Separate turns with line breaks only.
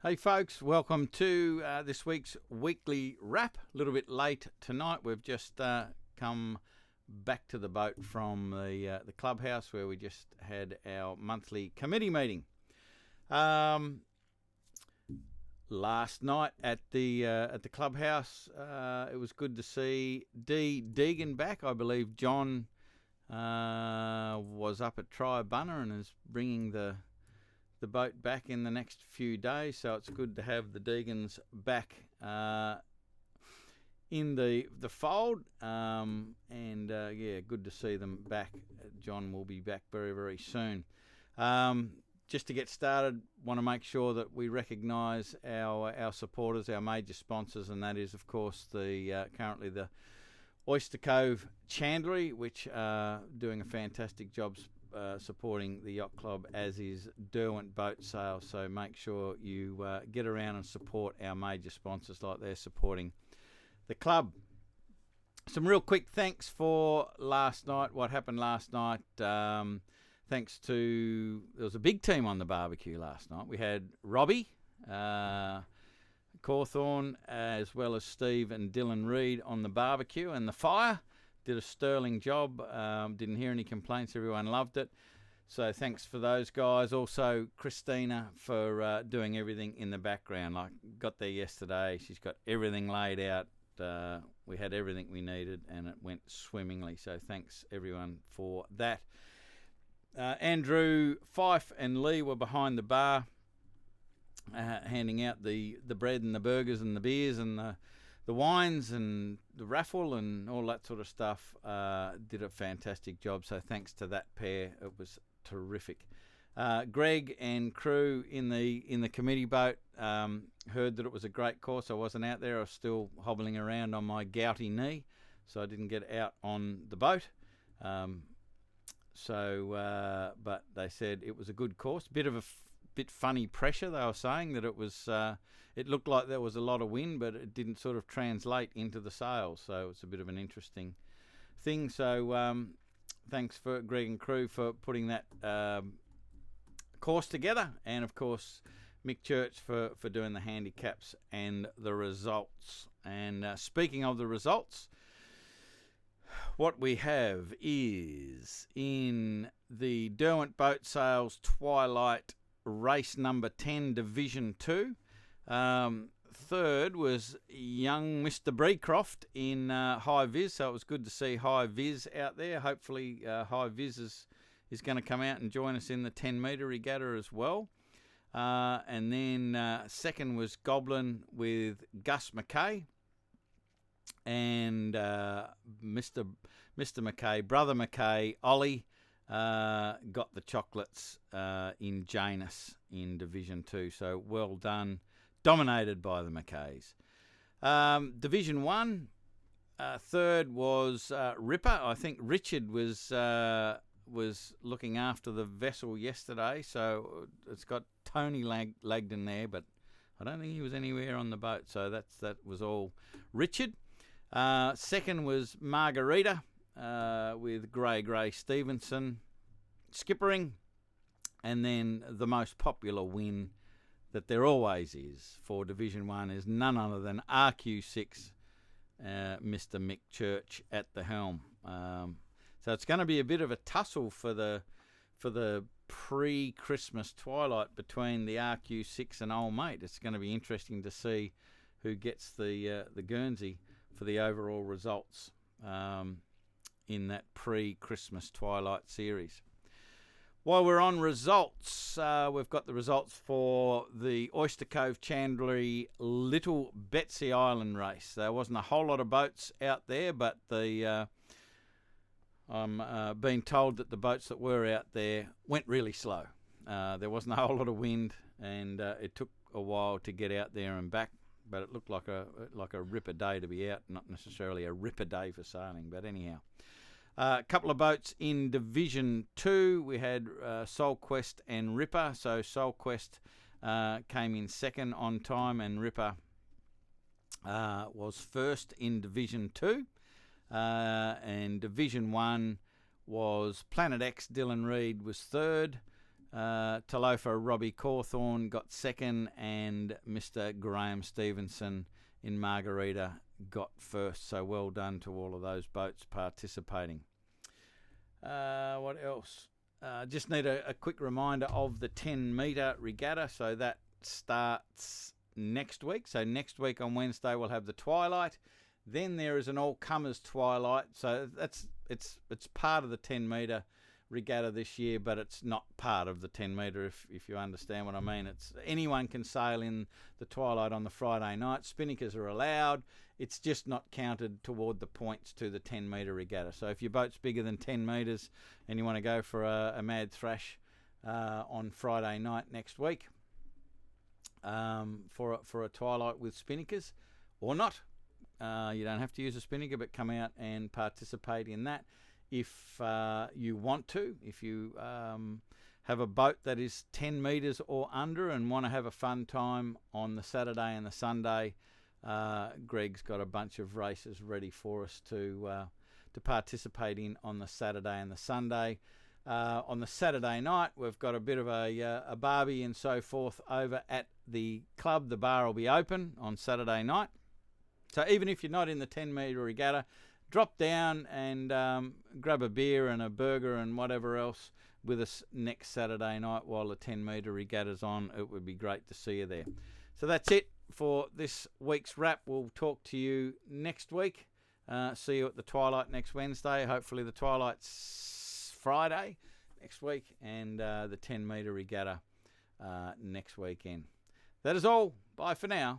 Hey folks, welcome to this week's weekly wrap. A little bit late tonight. We've just come back to the boat from the clubhouse where we just had our monthly committee meeting. Last night at the clubhouse, it was good to see Deegan back. I believe John was up at Triabunna and is bringing the boat back in the next few days, so it's good to have the Deegans back in the fold, and good to see them back. John will be back very, very soon. Just to get started, want to make sure that we recognise our supporters, our major sponsors, and that is, of course, the currently the Oyster Cove Chandlery, which are doing a fantastic job supporting the yacht club, as is Derwent Boat Sales. So make sure you get around and support our major sponsors like they're supporting the club. Some real quick thanks for last night. What happened last night? Thanks to, there was a big team on the barbecue last night. We had Robbie Cawthorne as well as Steve and Dylan Reid on the barbecue, and the fire did a sterling job. Didn't hear any complaints. Everyone loved it. So thanks for those guys. Also, Christina for doing everything in the background. Like, got there yesterday. She's got everything laid out. We had everything we needed, and it went swimmingly. So thanks, everyone, for that. Andrew, Fife and Lee were behind the bar, handing out the bread and the burgers and the beers and the wines and the raffle and all that sort of stuff. Did a fantastic job, so thanks to that pair. It was terrific. Greg and crew in the committee boat heard that it was a great course. I wasn't out there. I was still hobbling around on my gouty knee, so I didn't get out on the boat. But they said it was a good course. Bit funny pressure. They were saying that it was. It looked like there was a lot of wind, but it didn't sort of translate into the sails. So it's a bit of an interesting thing. So thanks for Greg and crew for putting that course together, and of course Mick Church for doing the handicaps and the results. And speaking of the results, what we have is in the Derwent Boat Sales Twilight race number 10, Division 2. Third was young Mr. Breecroft in High Vis, so it was good to see High Vis out there. Hopefully High Vis is going to come out and join us in the 10 metre regatta as well. And then second was Goblin with Gus McKay. And Mr. McKay, Brother McKay, Ollie, got the chocolates in Janus in Division 2. So well done. Dominated by the McKays. Division 1, third was Ripper. I think Richard was looking after the vessel yesterday, so it's got Tony lagged in there, but I don't think he was anywhere on the boat, so that was all Richard. Second was Margarita with Gray Stevenson skippering, and then the most popular win that there always is for Division 1 is none other than RQ6, Mr. Mick Church at the helm. So it's going to be a bit of a tussle for the pre-Christmas twilight between the RQ6 and Old Mate. It's going to be interesting to see who gets the Guernsey for the overall results in that pre-Christmas twilight series. While we're on results, we've got the results for the Oyster Cove Chandlery Little Betsy Island race. There wasn't a whole lot of boats out there, but I'm being told that the boats that were out there went really slow. There wasn't a whole lot of wind, and it took a while to get out there and back. But it looked like a ripper day to be out, not necessarily a ripper day for sailing. But anyhow, a couple of boats in Division 2. We had Soul Quest and Ripper. So Soul Quest came in second on time, and Ripper was first in Division 2. And Division 1 was Planet X. Dylan Reid was third. Talofa Robbie Cawthorne got second, and Mr. Graham Stevenson in Margarita got first. So well done to all of those boats participating. What else? Just need a quick reminder of the 10 metre regatta. So that starts next week. So next week on Wednesday we'll have the Twilight. Then there is an all-comers Twilight. So it's part of the 10 metre regatta this year, but it's not part of the 10 metre, if you understand what I mean. It's anyone can sail in the Twilight on the Friday night. Spinnakers are allowed. It's just not counted toward the points to the 10 metre regatta. So if your boat's bigger than 10 metres and you want to go for a mad thrash on Friday night next week for a Twilight with Spinnakers or not, you don't have to use a spinnaker, but come out and participate in that. If you want to, if you have a boat that is 10 metres or under and want to have a fun time on the Saturday and the Sunday, Greg's got a bunch of races ready for us to participate in on the Saturday and the Sunday. On the Saturday night, we've got a bit of a barbie and so forth over at the club. The bar will be open on Saturday night. So even if you're not in the 10 metre regatta, drop down and grab a beer and a burger and whatever else with us next Saturday night while the 10 metre regatta's on. It would be great to see you there. So that's it for this week's wrap. We'll talk to you next week. See you at the Twilight next Wednesday. Hopefully the Twilight's Friday next week, and the 10 metre regatta next weekend. That is all. Bye for now.